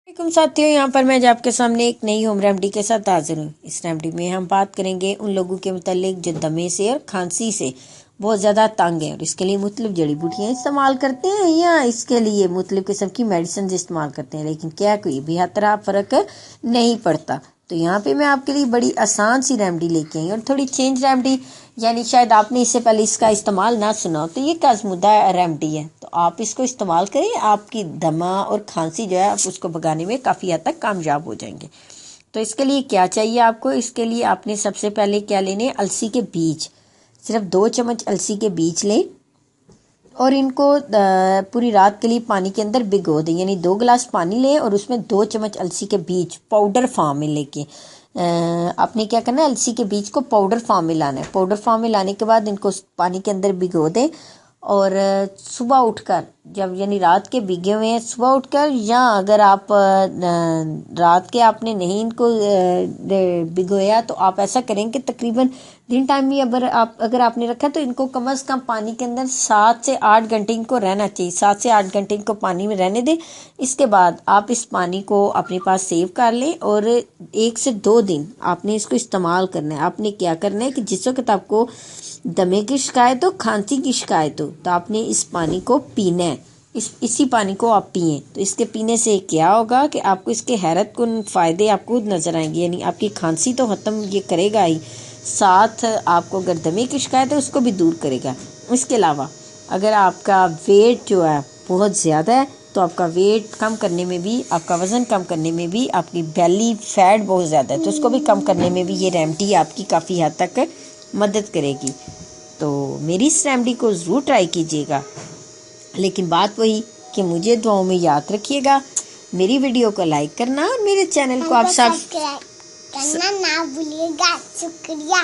वालेकुम साथियों, यहाँ पर मैं आपके सामने एक नई होम रेमेडी के साथ हाजिर हूँ। इस रेमेडी में हम बात करेंगे उन लोगों के मुतालिक जो दमे से और खांसी से बहुत ज़्यादा तंग है और इसके लिए मुख्तलिफ जड़ी बूटियाँ इस्तेमाल करते हैं या इसके लिए मुख्तलिफ किस्म की मेडिसिन इस्तेमाल करते हैं, लेकिन क्या कोई भी तरह फ़र्क नहीं पड़ता। तो यहाँ पे मैं आपके लिए बड़ी आसान सी रेमेडी लेके आई और थोड़ी चेंज रेमेडी, यानी शायद आपने इससे पहले इसका इस्तेमाल ना सुना हो, तो ये आजमुदा रेमेडी है। तो आप इसको इस्तेमाल करें, आपकी दमा और खांसी जो है आप उसको भगाने में काफ़ी हद तक कामयाब हो जाएंगे। तो इसके लिए क्या चाहिए आपको? इसके लिए आपने सबसे पहले क्या लेने? अलसी के बीज, सिर्फ 2 चम्मच अलसी के बीज लें और इनको पूरी रात के लिए पानी के अंदर भिगो दें। यानी 2 गिलास पानी लें और उसमें 2 चम्मच अलसी के बीज पाउडर फॉर्म में लेके आपने क्या करना है, अलसी के बीज को पाउडर फॉर्म में लाना है। पाउडर फॉर्म में लाने के बाद इनको पानी के अंदर भिगो दें और सुबह उठकर, जब यानी रात के भीगे हुए हैं, सुबह उठकर, या अगर आप रात के आपने नहीं इनको भिगोया तो आप ऐसा करें कि तकरीबन दिन टाइम में अगर आपने रखा तो इनको कम से कम पानी के अंदर 7 से 8 घंटे इनको रहना चाहिए। 7 से 8 घंटे इनको पानी में रहने दें। इसके बाद आप इस पानी को अपने पास सेव कर लें और 1 से 2 दिन आपने इसको इस्तेमाल करना है। आपने क्या करना है कि जिस वक्त आपको दमे की शिकायत हो, खांसी की शिकायत हो, तो आपने इस पानी को पीना है। इसी पानी को आप पिए तो इसके पीने से क्या होगा कि आपको इसके हैरत कुन फ़ायदे आपको नज़र आएंगे। यानी आपकी खांसी तो ख़त्म ये करेगा ही, साथ आपको अगर दमे की शिकायत है उसको भी दूर करेगा। इसके अलावा अगर आपका वेट जो है बहुत ज़्यादा है तो आपका वेट कम करने में भी, आपका वज़न कम करने में भी, आपकी बेली फैट बहुत ज़्यादा है तो उसको भी कम करने में भी ये रेमेडी आपकी काफ़ी हद तक मदद करेगी। तो मेरी इस रेमेडी को ज़रूर ट्राई कीजिएगा, लेकिन बात वही कि मुझे दुआओं में याद रखिएगा। मेरी वीडियो को लाइक करना और मेरे चैनल को आप सब्सक्राइब करना ना भूलिएगा। शुक्रिया।